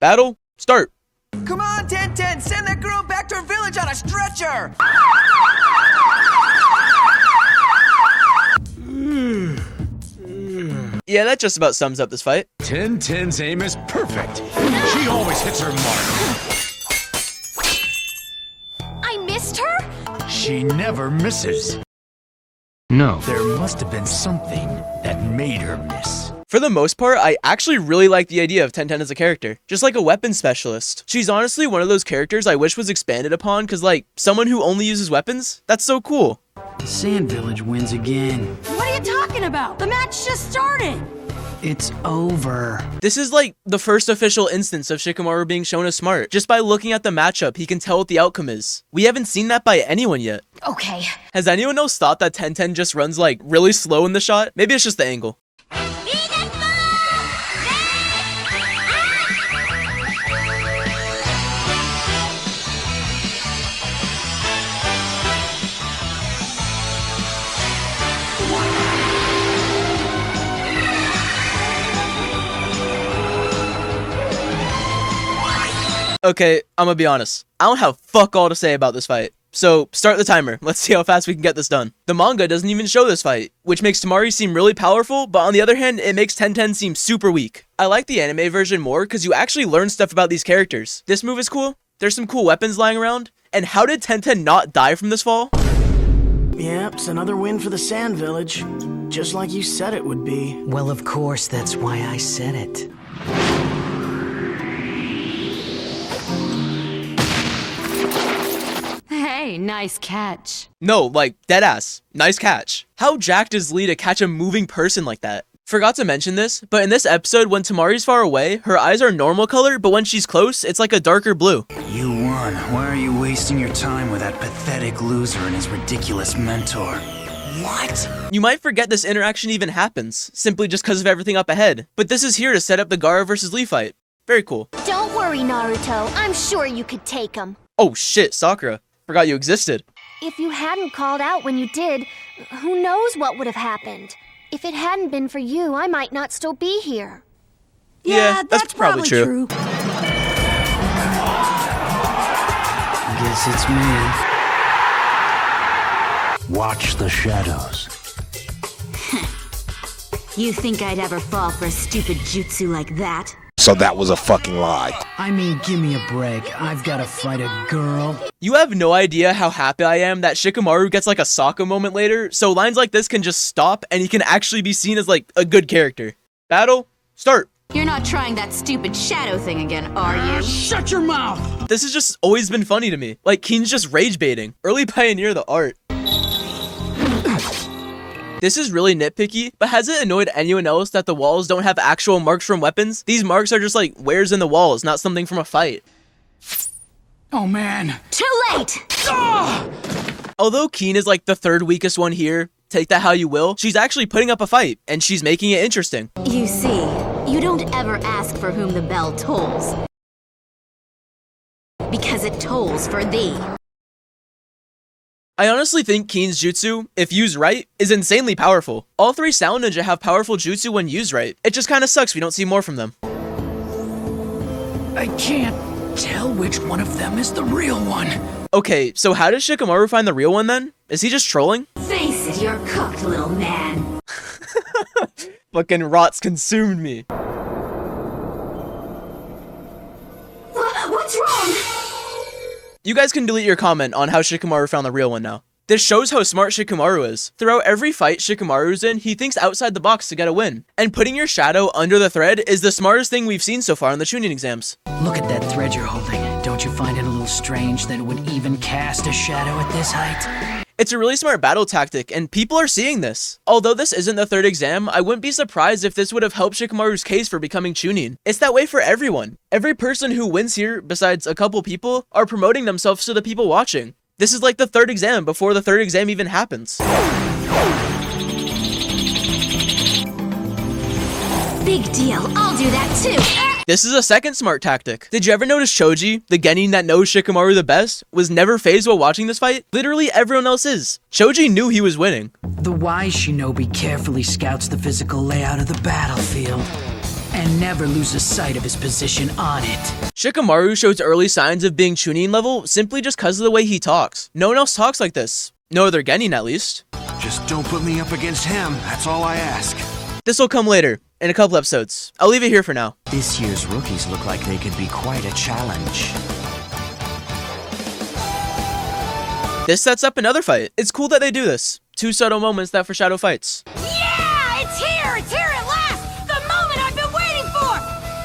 Battle, start. Come on, 10-10, send that girl back to her village on a stretcher! Yeah, that just about sums up this fight. 10-10's aim is perfect. She always hits her mark. I missed her? She never misses. No. There must have been something that made her miss. For the most part, I actually really like the idea of 10-10 as a character, just like a weapon specialist. She's honestly one of those characters I wish was expanded upon, cause like, someone who only uses weapons? That's so cool. The Sand Village wins again. What are you talking about? The match just started! It's over. This is like the first official instance of Shikamaru being shown as smart. Just by looking at the matchup, he can tell what the outcome is. We haven't seen that by anyone yet. Okay. Has anyone else thought that 10-10 just runs like really slow in the shot? Maybe it's just the angle. Okay, I'm gonna be honest. I don't have fuck all to say about this fight. So, start the timer. Let's see how fast we can get this done. The manga doesn't even show this fight, which makes Temari seem really powerful, but on the other hand, it makes 10-10 seem super weak. I like the anime version more because you actually learn stuff about these characters. This move is cool, there's some cool weapons lying around, and how did 10-10 not die from this fall? Yep, it's another win for the Sand Village. Just like you said it would be. Well, of course, that's why I said it. Hey, nice catch. No, like, deadass. Nice catch. How jacked is Lee to catch a moving person like that? Forgot to mention this, but in this episode, when Temari's far away, her eyes are normal color, but when she's close, it's like a darker blue. You won. Why are you wasting your time with that pathetic loser and his ridiculous mentor? What? You might forget this interaction even happens, simply just because of everything up ahead. But this is here to set up the Gaara versus Lee fight. Very cool. Don't worry, Naruto. I'm sure you could take him. Oh shit, Sakura. Forgot you existed. If you hadn't called out when you did, who knows what would have happened? If it hadn't been for you, I might not still be here. Yeah, that's probably true. Guess it's me. Watch the shadows. You think I'd ever fall for a stupid jutsu like that? So that was a fucking lie. I mean, give me a break. I've got to fight a girl. You have no idea how happy I am that Shikamaru gets like a Sokka moment later, so lines like this can just stop and he can actually be seen as like a good character. Battle, start. You're not trying that stupid shadow thing again, are you? Shut your mouth! This has just always been funny to me. Like, Keen's just rage baiting. Early pioneer of the art. This is really nitpicky, but has it annoyed anyone else that the walls don't have actual marks from weapons? These marks are just like wears in the walls, not something from a fight. Oh man. Too late! Although Keen is like the third weakest one here, take that how you will, she's actually putting up a fight, and she's making it interesting. You see, you don't ever ask for whom the bell tolls. Because it tolls for thee. I honestly think Keen's jutsu, if used right, is insanely powerful. All three Sound Ninja have powerful jutsu when used right. It just kinda sucks we don't see more from them. I can't tell which one of them is the real one. Okay, so how does Shikamaru find the real one then? Is he just trolling? Face it, you're cooked, little man. Fucking rots consumed me. What's wrong? You guys can delete your comment on how Shikamaru found the real one now. This shows how smart Shikamaru is. Throughout every fight Shikamaru's in, he thinks outside the box to get a win. And putting your shadow under the thread is the smartest thing we've seen so far in the Chunin exams. Look at that thread you're holding. Don't you find it a little strange that it would even cast a shadow at this height? It's a really smart battle tactic, and people are seeing this. Although this isn't the third exam, I wouldn't be surprised if this would have helped Shikamaru's case for becoming Chunin. It's that way for everyone. Every person who wins here, besides a couple people, are promoting themselves to the people watching. This is like the third exam before the third exam even happens. Big deal, I'll do that too. This is a second smart tactic. Did you ever notice Choji, the genin that knows Shikamaru the best, was never fazed while watching this fight? Literally everyone else is. Choji knew he was winning. The wise shinobi carefully scouts the physical layout of the battlefield. and never loses sight of his position on it. Shikamaru shows early signs of being Chunin level simply just cause of the way he talks. No one else talks like this. No other Genin at least. Just don't put me up against him, that's all I ask. This'll come later, in a couple episodes. I'll leave it here for now. This year's rookies look like they could be quite a challenge. This sets up another fight. It's cool that they do this. 2 subtle moments that foreshadow fights. Yeah! It's here at last! The moment I've been waiting for!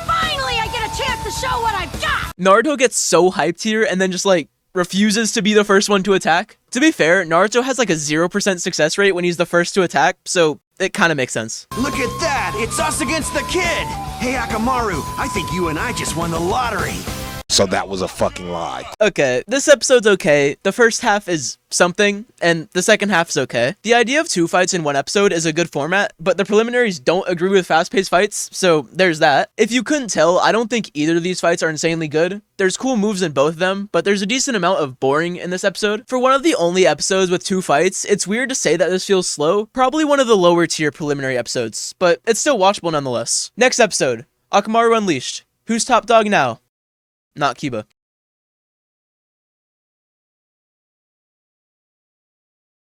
Finally, I get a chance to show what I've got! Naruto gets so hyped here and then just like refuses to be the first one to attack. To be fair, Naruto has like a 0% success rate when he's the first to attack, so it kind of makes sense. Look at that! It's us against the kid! Hey, Shikamaru, I think you and I just won the lottery. So that was a fucking lie. Okay, this episode's okay. The first half is something, and the second half is okay. The idea of 2 fights in 1 episode is a good format, but the preliminaries don't agree with fast-paced fights, so there's that. If you couldn't tell, I don't think either of these fights are insanely good. There's cool moves in both of them, but there's a decent amount of boring in this episode. For one of the only episodes with 2 fights, it's weird to say that this feels slow. Probably one of the lower tier preliminary episodes, but it's still watchable nonetheless. Next episode, Akamaru Unleashed. Who's top dog now? Not Kiba.